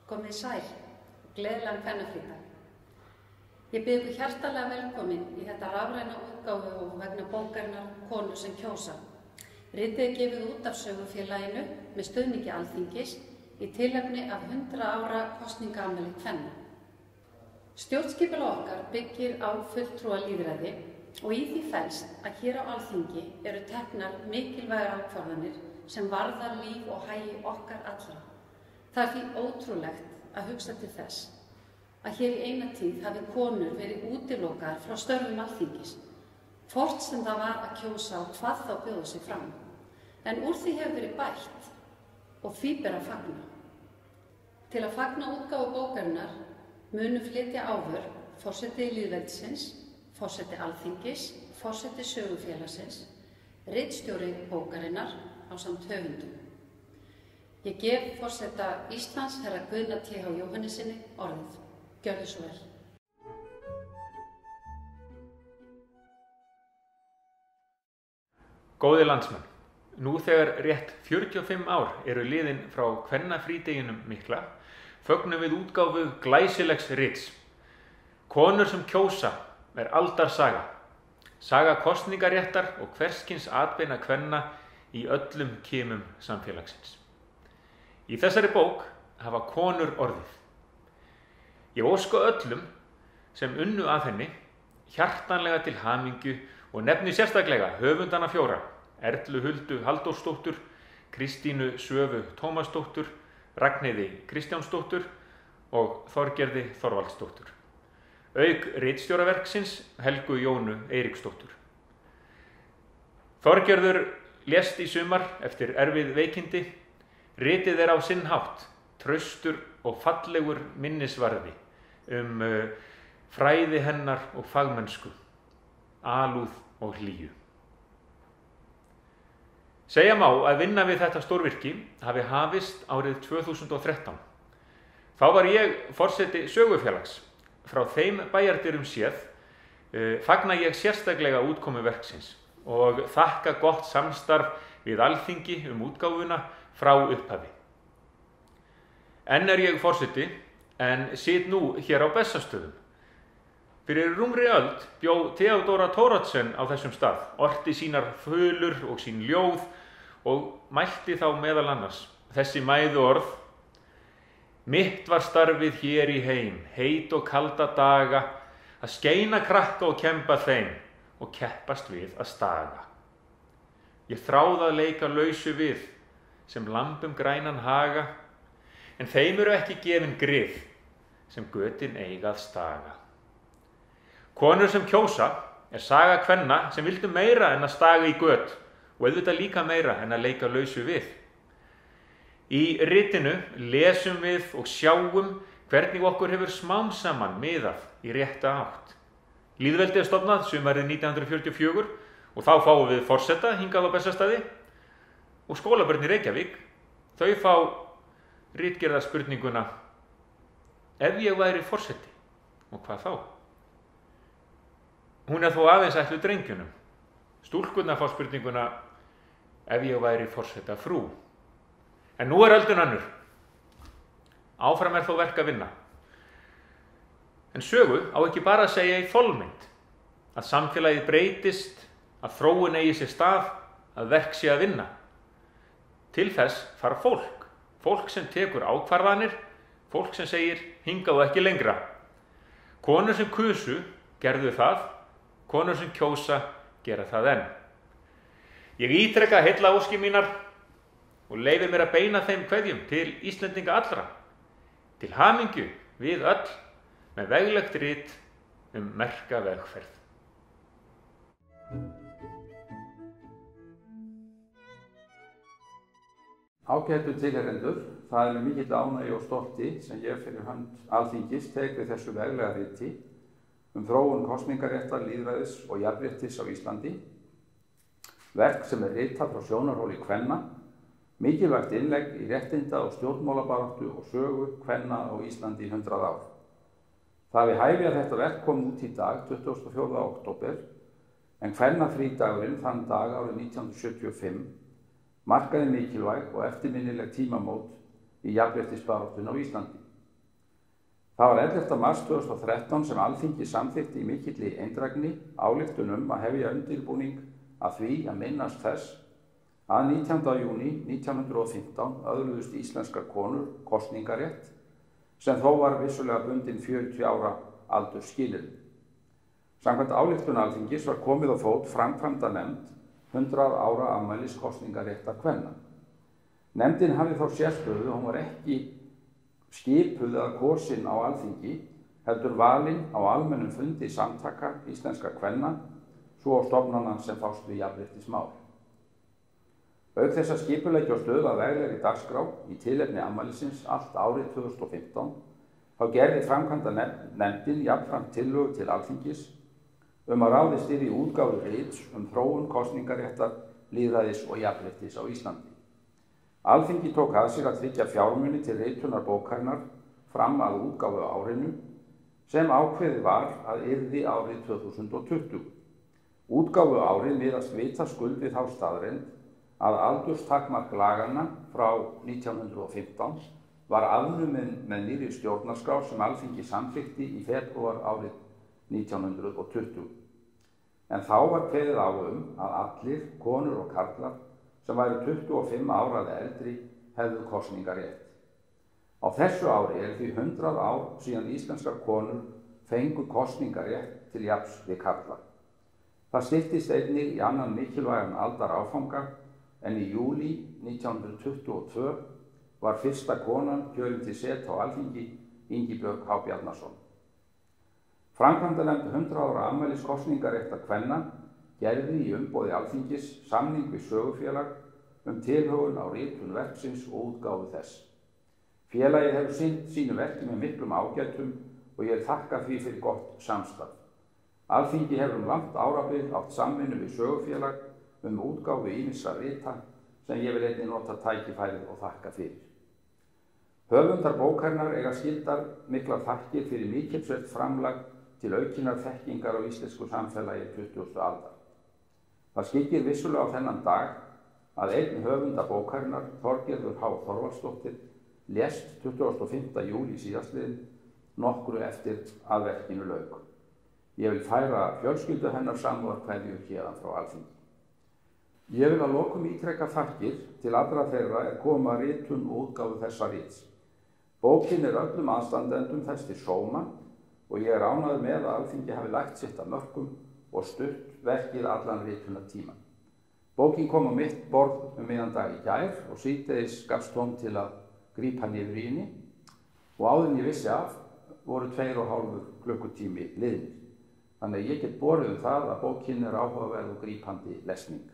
Komið sæl, gleðilegan kvennafrídag. Ég bið ykkur hjartalega velkomin í þetta rafræna útgáfu vegna bókarinnar Konur sem kjósa. Ritið er gefið út af Sögufélaginu með stuðningi Alþingis í tilefni af 100 ára kosningaafmæli kvenna. Stjórnskipulag okkar byggir á fulltrúalýðræði og í því felst að hér á Alþingi eru teknar mikilvægar ákvarðanir sem varðar líf og hagi okkar allra. Það er því ótrúlegt að hugsa til þess að hér í eina tíð hafi konur verið útilokaðar frá störfum Alþingis, hvort sem það var að kjósa og hvað þá bjóða sig fram. En úr því hefur verið bætt og því ber að fagna. Til að fagna útgáfu bókarinnar munu flytja ávörp forseti lýðveldisins, forseti Alþingis, forseti Sögufélagsins, ritstjóri bókarinnar ásamt höfundum. Ég gef forseta Íslands, herra Guðna T.H. Jóhannessyni, orðið. Gjörðu svo vel. Góðir landsmenn, nú þegar rétt 45 ár eru liðin frá kvennafrídeginum mikla, fögnum við útgáfu glæsilegs rits. Konur sem kjósa er aldarsaga. Saga kosningaréttar og hverskins atbeina kvenna í öllum kimum samfélagsins. Í þessari bók hafa konur orðið. Ég óska öllum sem unnu að henni hjartanlega til hamingju og nefni sérstaklega höfundana 4, Erlu Huldu Halldórsdóttur, Kristínu Svövu Tómasdóttur, Ragnheiði Kristjánsdóttur og Þorgerði Þorvaldsdóttur. Auk ritstjóraverksins Helgu Jónu Eiríksdóttur. Þorgerður lést í sumar eftir erfið veikindi. Ritið er á sinn hátt, traustur og fallegur minnisvarði fræði hennar og fagmennsku, alúð og hlýju. Segja má að vinna við þetta stórvirki hafi hafist árið 2013. Þá var ég forseti Sögufélags. Frá þeim bæjardyrum séð fagna ég sérstaklega útkomu verksins og þakka gott samstarf við Alþingi útgáfuna frá upphafi. Enn er ég forseti, en sit nú hér á Bessastöðum. Fyrir rúmri öld bjó Theodóra Thoroddsen á þessum stað, orti sínar þulur og sín ljóð og mælti þá meðal annars þessi mæðu orð: Mitt var starfið hér í heim, heit og kalda daga, að skeina krakka og kemba þeim og keppast við að staga. Ég þráði að leika lausu við, sem lambum grænan haga, en þeim eru ekki gefin grið, sem götin eiga að staga. Konur sem kjósa er saga kvenna sem vildu meira en að staga í göt og auðvitað líka meira en að leika lausu við. Í ritinu lesum við og sjáum hvernig okkur hefur smám saman miðað í rétta átt. Lýðveldið er stofnað sumarið 1944 og þá fáum við forseta hingað á Bessastaði og skólabörn í Reykjavík, þau fá ritgerðarspurninguna: ef ég væri forseti, og hvað þá? Hún er þó aðeins ætluð drengjunum. Stúlkurnar fá spurninguna: ef ég væri forseta frú. En nú er öldin önnur. Áfram er þó verk að vinna. En sögu á ekki bara að segja í þolmynd, að samfélagið breytist, að þróun eigi sér stað, að verk sé að vinna. Til þess þarf fólk sem tekur ákvarðanir, fólk sem segir hingað og ekki lengra. Konur sem kusu gerðu það, konur sem kjósa gera það enn. Ég ítreka heillaóskir mínar og leyfi mér að beina þeim kveðjum til Íslendinga allra, til hamingju við öll með veglegt rit merka vegferð. Ágætu tilheyrendur, það er með mikill ánægju og stolti sem ég fyrir hönd Alþingis tek við þessu veglega riti þróun kosningaréttar, lýðræðis og jafnréttis á Íslandi. Verk sem er ritað frá sjónarhóli kvenna, mikilvægt innlegg í réttinda og stjórnmálabaráttu og sögu kvenna á Íslandi í 100 ár. Það við hæfi að þetta verk kom út í dag, 24. október, en kvennafrídagurinn þann dag árið 1975 markaði mikilvæg og eftirminnileg tímamót í jafnréttisbaráttunni á Íslandi. Það var 11. mars 2013 sem Alþingi samþykkti í mikilli eindrægni ályktun að hefja undirbúning að því að minnast þess að 19. júní 1915 öðluðust íslenskar konur kosningarétt sem þó var vissulega bundin 40 ára aldursskilyrði. Samkvæmt ályktun Alþingis var komið á fót framkvæmdanefnd 100 ára afmælis kosningaréttar kvenna. Nefndin hafði þá sérstöðu, hún var ekki skipuð eða kosin á Alþingi, heldur valin á almennum fundi samtaka íslenskra kvenna, svo á stofnana sem fást við jafnréttismál. Auk þess að skipuleggja og stuðla veglegri dagskrá í tilefni afmælisins allt árið 2015, þá gerði framkvæmdanefndin jafnframt tillögu til Alþingis að ráðist yrði í útgáfu rits þróun kosningaréttar, lýðræðis og jafnréttis á Íslandi. Alþingi tók að sér að tryggja fjármuni til ritunar bókarinnar fram að útgáfu árinu sem ákveðið var að yrði árið 2020. Útgáfu árið miðast vitaskuld við þá staðreynd að aldurstakmark laganna frá 1915 var afnumið með nýrri stjórnarskrá sem Alþingi samþykkti í febrúar árið 1920. En þá var kveðið á að allir, konur og karlar, sem væru 25 ára eða eldri, hefðu kosningarétt. Á þessu ári því 100 ár síðan íslenskar konur fengu kosningarétt til jafns við karla. Það styttist einnig í annan mikilvægan aldaráfanga en í júlí 1922 var fyrsta konan kjörin til seta á Alþingi, Ingibjörg H. Bjarnason. Framkvæmdanefnd 100 ára afmælis kosningaréttar kvenna gerði í umboði Alþingis samning við sögufélag tilhögun á ritun verksins og útgáfu þess. Félagið hefur sinnt sínu verki með miklum ágætum og ég þakka því fyrir gott samstarf. Alþingi hefur langt árabil átt samvinnu við sögufélag útgáfu ýmissa rita sem ég vil einnig nota tækifærið og þakka fyrir. Höfundar bókarinnar eiga skyldar miklar þakkir fyrir mikilsvert framlag til aukinnar þekkingar á íslensku samfélagi 20. aldar. Það skyggir vissulega á þennan dag að einn höfundar bókarinnar, Þorgerður H. Þorvaldsdóttir, lést 25. júlí síðastliðinn, nokkru eftir að verkinu lauk. Ég vil færa fjölskyldu hennar samúðarkveðjur héðan frá Alþingi. Ég vil að lokum ítreka þakkir til allra þeirra koma að ritun og útgáfu þessa rits. Bókin öllum aðstandendum þess til sóma og ég ánægður með að Alþingi hafi lagt sitt af mörkum og stutt verkið allan ritunartímann. Bókin kom á mitt borð miðjan dag í gær og síðdegis gafst tóm til að grípa niður í henni og áður en ég vissi af voru 2,5 klukkutími liðnir. Þannig að ég get borið það að bókin áhugaverð og grípandi lesning.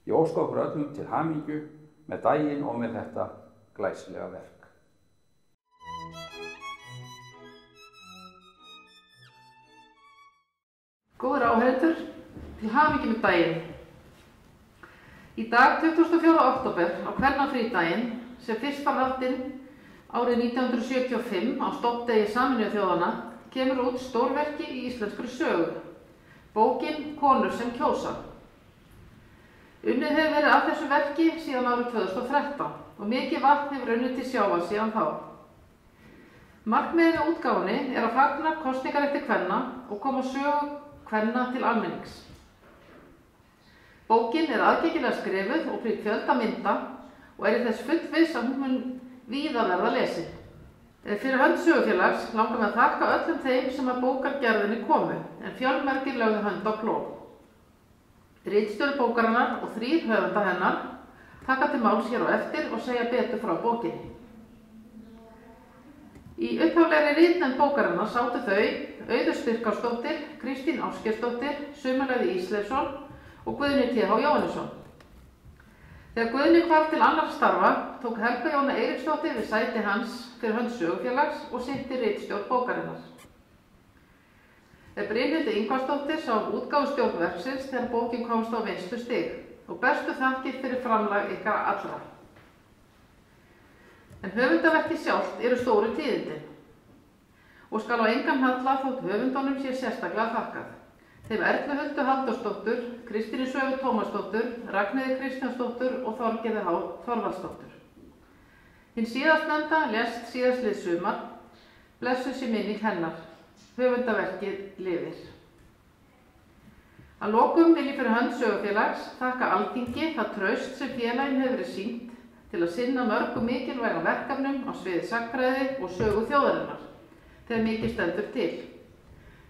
Ég óska okkur öllum til hamingju með daginn og með þetta glæsilega verk. Góðir áheyrendur, til hamingju með daginn. Í dag 24. október á kvennafrídaginn sem fyrst var haldinn árið 1975 á stofndegi Sameinuðu þjóðanna kemur út stórverki í íslenskri sögu, bókin Konur sem kjósa. Unnið hefur verið að þessu verki síðan árið 2013 og mikið vatn hefur runnið til sjávar síðan þá. Markmiðið með útgáfunni að fagna kosningarétti kvenna og koma sögu kvenna til almennings. Bókin aðgengilega skrifuð og prýdd fjölda mynda og í þess fullviss að hún mun víða verða lesin. Fyrir hönd sögufélags langar mig að þakka öllum þeim sem að bókargerðinni komu, en fjölmargir lögðu hönd á plóg. Ritstjóri bókarinnar og 3 höfunda hennar taka til máls hér á eftir og segja betur frá bókinni. Í upphaflegri ritnefnd bókarinnar sátu þau Auður Styrkársdóttir, Kristín Ásgeirsdóttir, Sumarliði Ísleifsson og Guðni T. H. Jóhannesson. Þegar Guðni hvarf til annarra starfa tók Helga Jóna Eiríksdóttir við sæti hans fyrir hönd sögufélags og sinnti ritstjórn bókarinnar. Brynhildur Ingvarsdóttir sá útgáfustjórn verksins þegar bókin komst á vinnslustig og bestu þakkir fyrir framlag ykkar allra. En höfundaverkið sjálft eru stóru tíðindin og skal á engan halla þótt höfundunum sé sérstaklega þakkað. Þeim Erlu Huldu Halldórsdóttur, Kristínu Svövu Tómasdóttur, Ragnheiði Kristjánsdóttur og Þorgerði H. Þorvaldsdóttur. Hinn síðastnefnda lést síðastlið sumar, Blessuð sé minning hennar. Höfundaverkið lifir. Að lokum vil ég fyrir hönd sögufélags þakka Alþingi það traust sem félaginu hefur verið sýnt til að sinna mörgum mikilvægum verkefnum á sviði sagnfræði og sögu þjóðarinnar, þegar mikið stendur til.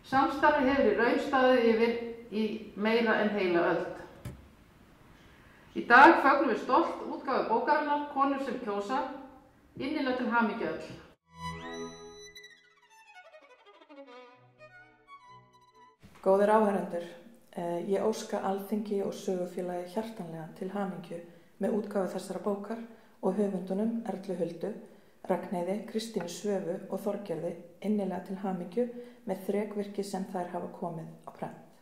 Samstarfið hefur í raun staðið yfir í meira en heila öld. Í dag fögnum við stolt útgáfu bókarinnar Konur sem kjósa, innilega til hamingju öll. Góðir áheyrendur, ég óska Alþingi og sögufélagi hjartanlega til hamingju með útgáfu þessara bókar og höfundunum Erlu Huldu, Ragnheiði, Kristínu Svövu og Þorgerði innilega til hamingju með þrekvirki sem þær hafa komið á prent.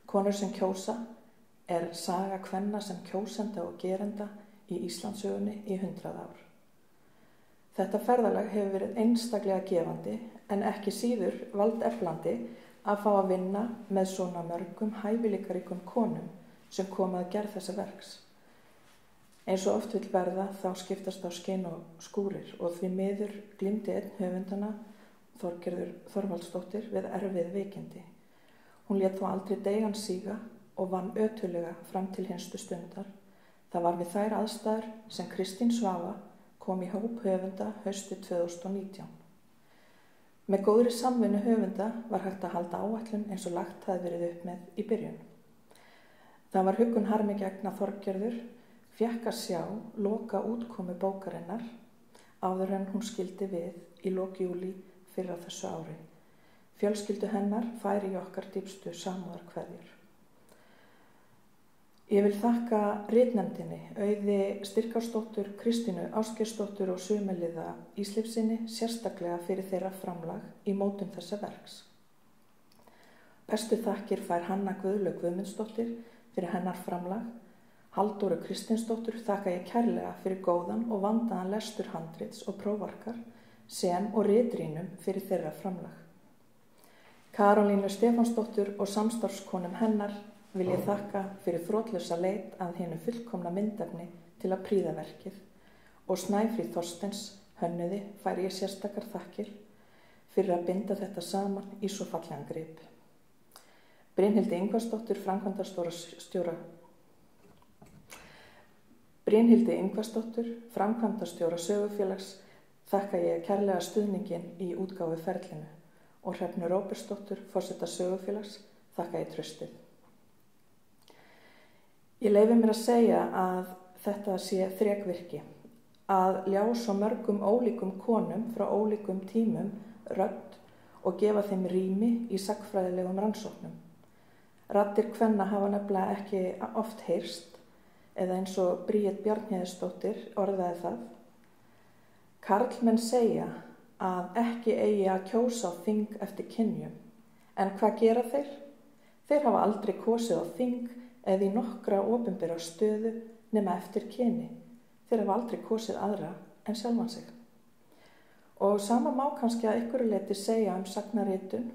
Konur sem kjósa er saga kvenna sem kjósenda og gerenda í Íslandssögunni í 100 ár. Þetta ferðalag hefur verið einstaklega gefandi en ekki síður valdeflandi að fá að vinna með svona mörgum hæfileikaríkum konum sem koma að gerð þessa verks. Eins og oft vill verða þá skiptast á skein og skúrir og því miður glímdi einn höfundana, Þorgerður Þorvaldsdóttir, við erfið veikindi. Hún lét þó aldrei deigan síga og vann ötulega fram til hinstu stundar. Það var við þær aðstæður sem Kristín Svava kom í hóp höfunda haustið 2019. Með góðri samvinnu höfunda var hægt að halda áætlun eins og lagt hafði verið upp með í byrjun. Það var huggun harmi gegn að Þorgerður fékk að sjá loka útkomu bókarinnar áður en hún skildi við í lok júlí fyrir á þessu ári. Fjölskyldu hennar færi í okkar dýpstu samúðarkveðjur. Ég vil þakka ritnefndinni, Auði Styrkársdóttur, Kristínu Ásgeirsdóttur og Sumeliða Ísleifsinni sérstaklega fyrir þeirra framlag í mótun þessa verks. Bestu þakkir fær Hanna Guðlaug Guðmundsdóttir fyrir hennar framlag. Halldóru Kristinsdóttur þakka ég kærlega fyrir góðan og vandaðan lestur handrits og prófarkar sem og ritrýnum fyrir þeirra framlag. Karolínu Stefánsdóttur og samstarfskonum hennar vil ég þakka fyrir þrotlausa leit að hinu fullkomna myndefni til að prýða verkið og Snæfríð Þorsteins hönnuði fær ég sérstakar þakkir fyrir að binda þetta saman í svo fallegan grip. Brynhildi Ingvarsdóttur, framkvæmdastjóra sögufélags, þakka ég kærlega stuðninginn í útgáfu ferlinu og Hrefnu Róbertsdóttur, forseta sögufélags, þakka ég traustið. Ég leyfi mér að segja að þetta sé þrekvirki, að ljá svo mörgum ólíkum konum frá ólíkum tímum rödd og gefa þeim rými í sagnfræðilegum rannsóknum. Raddir kvenna hafa nefnilega ekki oft heyrst, eða eins og Bríet Bjarnhéðinsdóttir orðaði það. Karlmenn segja að ekki eigi að kjósa á þing eftir kynjum, en hvað gera þeir? Þeir hafa aldrei kosið á þing eða í nokkra opinbera stöðu nema eftir kyni. Þeir hafa aldrei kosið aðra en sjálfan sig. Og sama má kannski að einhverju leyti segja sagnaritun.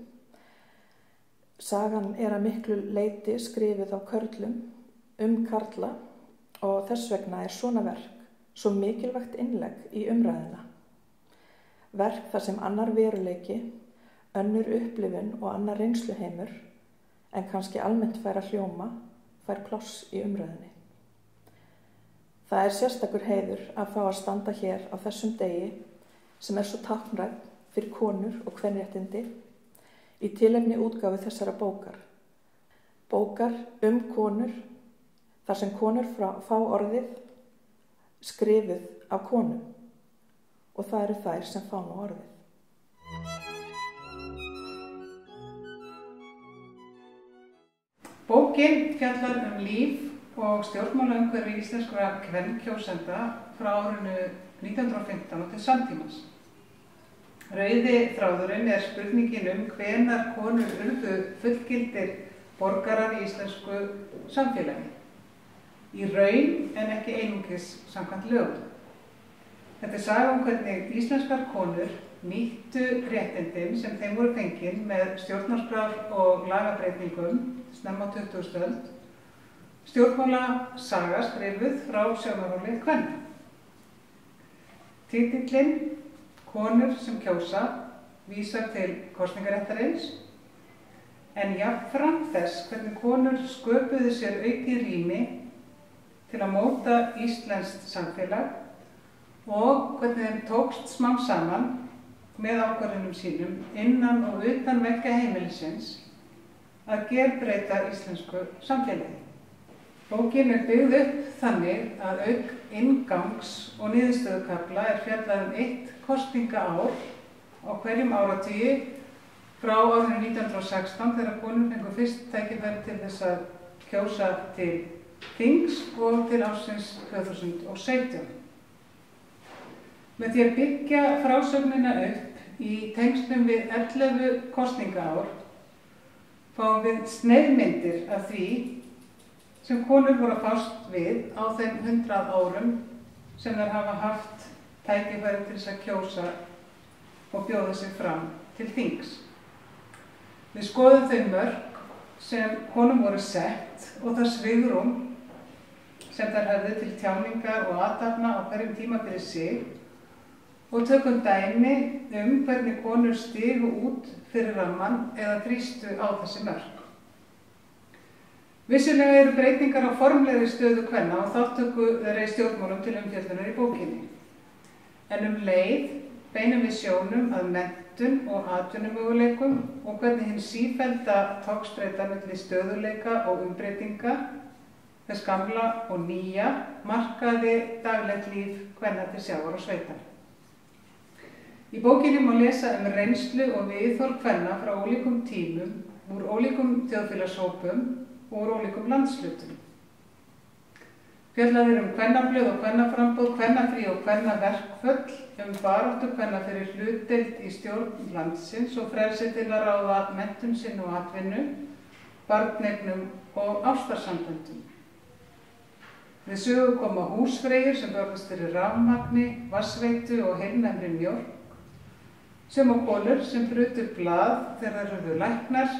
Sagan er að miklu leyti skrifið á körlum karla og þess vegna er svona verk svo mikilvægt innlegg í umræðina. Verk þar sem annar veruleiki, önnur upplifun og annar reynsluheimur en kannski almennt fær að hljóma fær pláss í umræðinni. Það er sérstakur heiður að fá að standa hér á þessum degi sem er svo táknrænn fyrir konur og kvenréttindi í tilefni útgáfu þessara bókar. Bókar konur, þar sem konur fá orðið skrifuð af konum og það eru þær sem fá nú orðið. Bókin fjallar líf og stjórnmálaumhverfi íslenskra kvenkjósenda frá árinu 1915 og til samtímans. Rauði þráðurinn er spurningin hvenær konur urðu fullgildir borgarar í íslensku samfélagi. Í raun en ekki einungis samkvæmt lögum. Þetta er saga hvernig íslenskar konur nýttu réttindin sem þeim voru fengin með stjórnarskrár og lagabreytingum snemma á 20. öld. Stjórnmálasaga skrifuð frá sjónarhóli kvenna. Titillinn Konur sem kjósa vísar til kosningaréttarins, en jafnframt þess hvernig konur sköpuðu sér aukið rými til að móta íslenskt samfélag og hvernig þeim tókst smám saman með ákvörðunum sínum innan og utan veggja heimilisins að gerbreyta íslensku samfélagi. Bókin byggð upp þannig að auk inngangs og niðurstöðukafla fjallað eitt kosningaár á hverjum áratugi frá árinu 1916 þegar konur fengu fyrst tækifæri til þess að kjósa til þings og til ársins 2017. Með því að byggja frásögnina upp í tengslum við 11 kosningaár fáum við sneiðmyndir af því sem konur voru að fást við á þeim 100 árum sem þær hafa haft tækifæri til þess að kjósa og bjóða sig fram til þings. Við skoðum þau mörk sem konum voru sett og það svigrúm sem þær höfðu til tjáningar og athafna á hverjum tíma fyrir sig og tökum dæmi hvernig konur stigu út fyrir rammann eða þrýstu á þessi mörk. Vissulega eru breytingar á formlegri stöðu kvenna og þátttöku þeirra í stjórnmálum til umfjöllunar í bókinni. En leið beinum við sjónum að menntun og atvinnumöguleikum og hvernig hinn sífellda togstreita milli stöðuleika og umbreytinga, þess gamla og nýja, markaði daglegt líf kvenna til sjávar og sveitar. Í bókinni má lesa reynslu og viðhorf kvenna frá ólíkum tímum, úr ólíkum þjóðfélagshópum og úr ólíkum landshlutum. Fjallað kvennablöð og kvennaframboð, kvennafrí og kvennaverkföll, baráttu kvenna fyrir hlutdeild í stjórn landsins og frelsi til að ráða menntun sinni og atvinnu, barneignum og ástarsamböndum. Við sögu koma húsfreyjur sem börnast fyrir rafmagni, vatnsveitu og heilnæmri mjólk, sem og konur sem brutu blað þegar þær urðu læknar,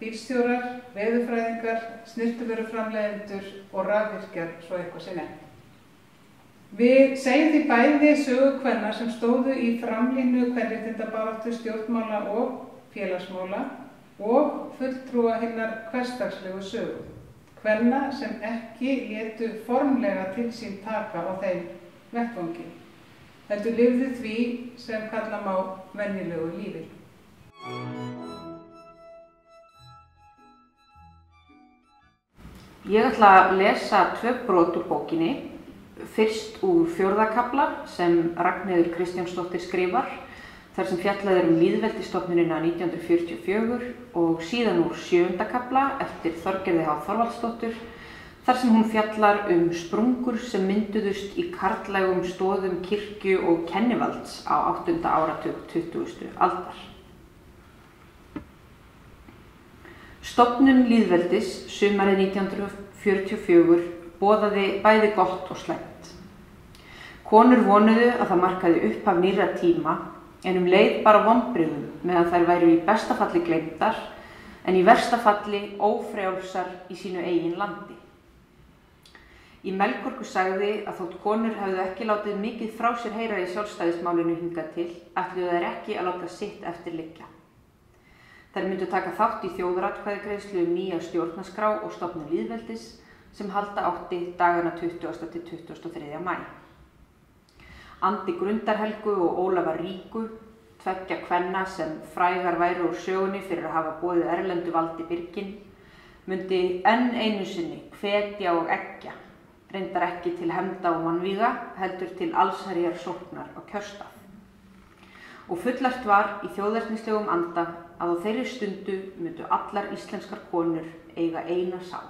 bílstjórar, veðurfræðingar, snyrtivöruframleiðendur og rafvirkjar, svo eitthvað sé nefnt. Við segjum því bæði sögu kvenna sem stóðu í framlínu kvenréttindabaráttu stjórnmála og félagsmála og fulltrúa hinnar hversdagslegu sögu. Kvenna sem ekki létu formlega til sín taka á þeim vettvangi, heldur lifðu því sem kalla má venjulegu lífi. Ég ætla að lesa 2 brot úr bókinni, fyrst úr 4. kafla sem Ragnheiður Kristjánsdóttir skrifar, þar sem fjallað lýðveldisstofnunina 1944 og síðan úr 7. kafla eftir Þorgerði H. Þorvaldsdóttur, þar sem hún fjallar sprungur sem mynduðust í karllægum stoðum kirkju og kennivalds á 8. áratug 20. aldar. Stofnun lýðveldis sumarið 1944 boðaði bæði gott og slæmt. Konur vonuðu að það markaði upphaf nýrra tíma en leið bara vonbrigðum meðan þær væru í besta falli gleymdar en í versta falli ófrjálsar í sínu eigin landi. Í Melkorku sagði að þótt konur hefðu ekki látið mikið frá sér heyra í sjálfstæðismálinu hingað til, ætluðu þær ekki að láta sitt eftir liggja. Þær myndu taka þátt í þjóðaratkvæðagreiðslu nýja stjórnarskrá og stofnun lýðveldis sem halda átti dagana 20. til 23. maí. Andi Grundarhelgu og Ólafar Ríku, tveggja kvenna sem frægar væru úr sögunni fyrir að hafa boðið erlendu valdi byrgin, myndi enn einu sinni hvetja og eggja, reyndar ekki til hefnda og mannvíga, heldur til allsherjar sóknar á kjörstað. Og fullært var í þjóðernislegum anda að á þeirri stundu myndu allar íslenskar konur eiga eina sál.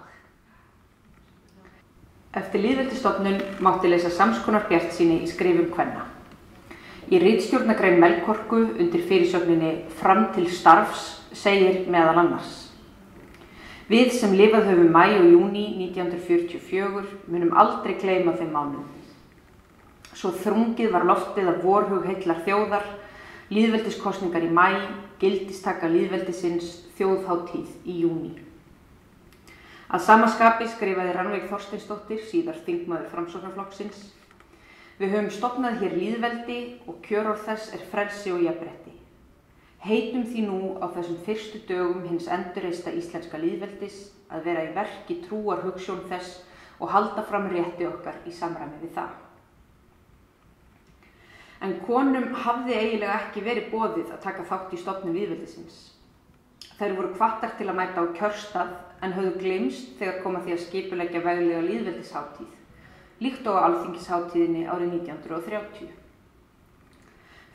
Eftir lýðveldisstofnun mátti lesa samskonar bjartsýni í skrifum kvenna. Í ritstjórnargrein Melkorku undir fyrirsögninni Fram til starfs segir meðal annars: Við sem lifað höfum maí og júní 1944 munum aldrei gleyma þeim mánuðum. Svo þrungið var loftið af vorhug heillar þjóðar, lýðveldiskosningar í maí, gildistaka lýðveldisins, þjóðhátíð í júní. Að sama skapi skrifaði Rannveig Þorsteinsdóttir, síðar þingmaður Framsóknarflokksins: Við höfum stofnað hér lýðveldi og kjörorð þess frelsi og jafnrétti. Heitum því nú á þessum fyrstu dögum hins endurreista íslenska lýðveldis að vera í verki trúar hugsjón þess og halda fram rétti okkar í samræmi við það. En konum hafði eiginlega ekki verið boðið að taka þátt í stofnun lýðveldisins. Þær voru hvattar til að mæta á kjörstað en höfðu gleymst þegar kom að því að skipuleggja veglega lýðveldishátíð, líkt og á alþingisháttíðinni árið 1930.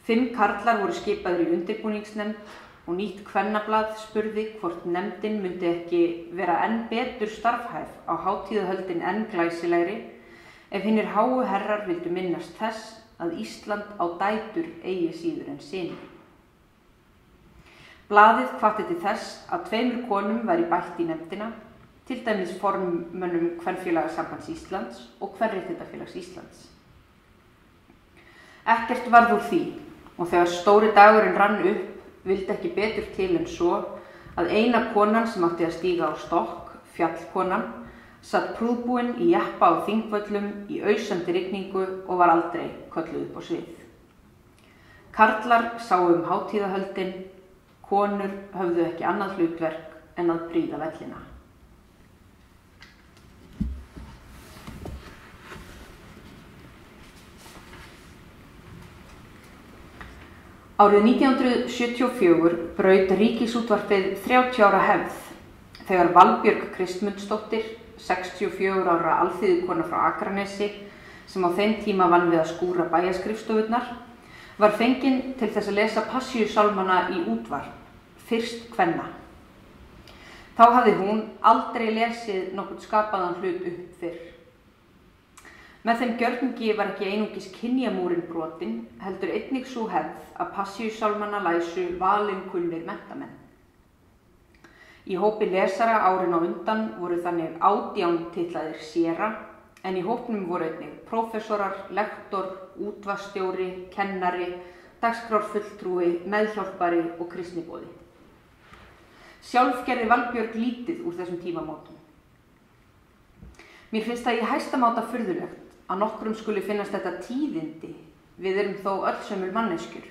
5 karlar voru skipaðir í undirbúningsnefnd og nýtt kvennablað spurði hvort nefndin myndi ekki vera enn betur starfhæf á hátíðahöldin enn glæsilegri ef hinnir háu herrar vildu minnast þess að Ísland á dætur eigi síður en syni. Blaðið hvatti til þess að 2 konum væri bætt í nefndina, til dæmis formönnum Kvenfélagasambands Íslands og Kvenréttindafélags Íslands. Ekkert varð úr því og þegar stóri dagurinn rann upp vildi ekki betur til en svo að eina konan sem átti að stíga á stokk, fjallkonan, satt prúðbúin í jeppa á Þingvöllum í ausandi rigningu og var aldrei kölluð upp á svið. Karlar sáu hátíðahöldin, konur höfðu ekki annað hlutverk en að prýða vellina. Árið 1974 braut Ríkisútvarpið 30 ára hefð þegar Valbjörg Kristmundsdóttir, 64 ára alþýðukona frá Akranesi, sem á þeim tíma vann við að skúra bæjarskrifstofurnar, var fengin til þess að lesa Passíusálmana í útvarp, fyrst kvenna. Þá hafði hún aldrei lesið nokkurn skapaðan hlut upp fyrr. Með þeim gjörningi var ekki einungis kynjamúrin brotin, heldur einnig sú hefð að Passíusálmana læsu valinkunnir menntamenn. Í hópi lesara árin á undan voru þannig 18 titlaðir séra, en í hópnum voru einnig prófessorar, lektor, útvarpsstjóri, kennari, dagskrárfulltrúi, meðhjálpari og kristniboði. Sjálf gerði Valbjörg lítið úr þessum tímamótum. Mér finnst það í hæsta máta furðulegt að nokkrum skuli finnast þetta tíðindi, við erum þó öll sömul manneskjur.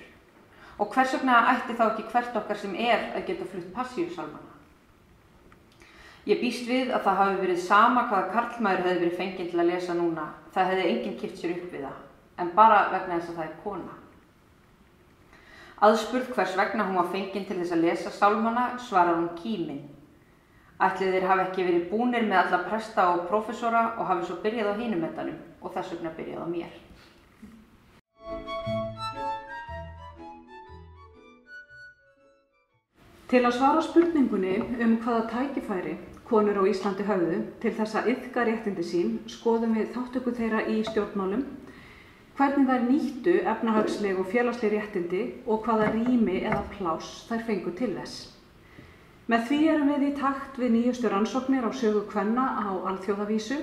Og hvers vegna ætti þá ekki hvert okkar sem að geta flutt Passíusálmana? Ég býst við að það hafi verið sama hvaða karlmaður hefði verið fenginn til að lesa núna, það hefði enginn kippt sér upp við það, en bara vegna þess að það er kona. Aðspurð hvers vegna hún var fenginn til þess að lesa sálmana, svarar hún kímin. Ætli þeir hafi ekki verið búnir með alla presta og prófessora og hafi svo byrjað á hinum endanum og þess vegna byrjað á mér. Til að svara spurningunni hvaða tækifæri konur á Íslandi höfðu til þess að iðka réttindi sín, skoðum við þátttöku þeirra í stjórnmálum, hvernig þær nýttu efnahagsleg og félagsleg réttindi og hvaða rými eða pláss þær fengu til þess. Með því erum við í takt við nýjustu rannsóknir á sögu kvenna á alþjóðavísu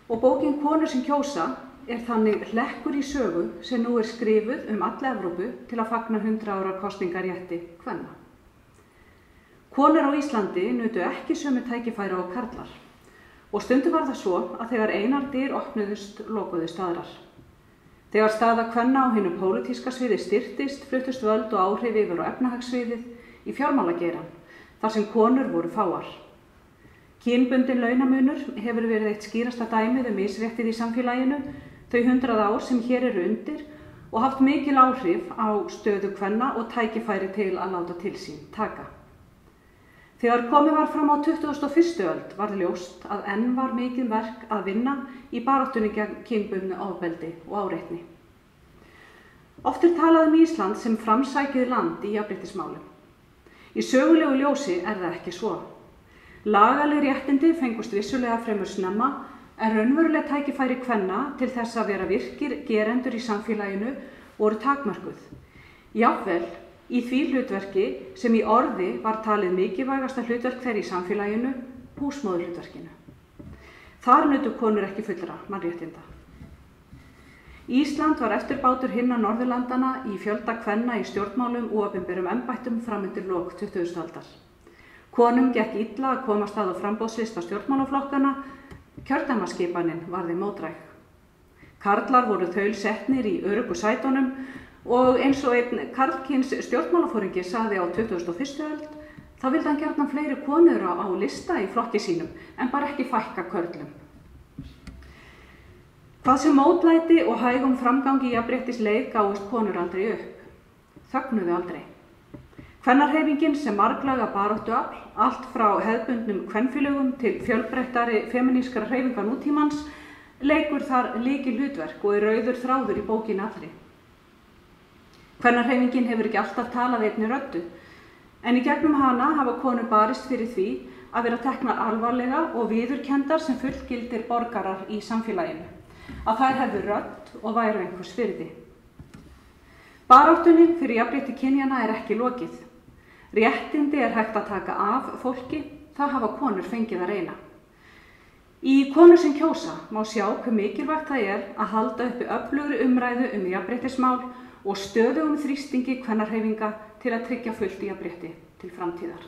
og bókin Konur sem kjósa er þannig hlekkur í sögu sem nú er skrifuð alla Evrópu til að fagna 100 ára kosningarétti kvenna. Konur á Íslandi nutu ekki sömu tækifæri og karlar og stundum var það svo að þegar einar dyr opnuðust, lokuðust aðrar. Þegar staða kvenna á hinu pólitíska sviði styrktist, fluttust völd og áhrif yfir á efnahagssviðið í fjármálageirann, þar sem konur voru fáar. Kynbundinn launamunur hefur verið eitt skýrasta dæmið misréttið í samfélaginu þau 100 ár sem hér eru undir og haft mikil áhrif á stöðu kvenna og tækifæri til að láta til sín taka. Þegar komið var fram á 21. öld var ljóst að enn var mikið verk að vinna í baráttunni gegn kynbundnu ofbeldi og áreitni. Oft er talað Ísland sem framsækið land í jafnréttismálum. Í sögulegu ljósi er það ekki svo. Lagaleg réttindi fengust vissulega fremur snemma, en raunveruleg tækifæri kvenna til þess að vera virkir gerendur í samfélaginu voru takmörkuð. Jafnvel í því hlutverki sem í orði var talið mikilvægasta hlutverk þeirra í samfélaginu, húsmóðurhlutverkinu. Þar nutu konur ekki fullra mannréttinda. Ísland var eftirbátur hinna Norðurlandana í fjölda kvenna í stjórnmálum og opinberum embættum fram undir lok 20. aldar. Konum gekk illa að komast að á framboðslista stjórnmálaflokkana, kjördæmaskipanin var þeim mótdræg. Karlar voru þaulsetnir í öruggu sætunum Og eins og einn karlkyns stjórnmálaforingi sagði á 21. öld, þá vildi hann gjarnan fleiri konur á lista í flokki sínum, en bara ekki fækka körlum. Hvað sem mótlæti og hægum framgangi jafnréttisleið gáfust konur aldrei upp, þögnuðu aldrei. Kvennarhreyfingin sem marglaga baráttuafl, allt frá hefðbundnum kvenfélögum til fjölbreyttari femínískra hreyfinga nútímans, leikur þar lykilhlutverk og er rauður þráður í bókinni allri. Kvennarhreyfingin hefur ekki alltaf talað einni röddu, en í gegnum hana hafa konur barist fyrir því að vera teknar alvarlega og viðurkenndar sem fullgildir borgarar í samfélaginu, að þær hefðu rödd og væru einhvers virði. Baráttunni fyrir jafnrétti kynjanna er ekki lokið. Réttindi er hægt að taka af fólki, það hafa konur fengið að reyna. Í Konur sem kjósa má sjá hve mikilvægt það er að halda uppi öflugri umræðu jafnréttismál og stöðugum þrýstingi kvennarhreyfinga til að tryggja fullt jafnrétti til framtíðar.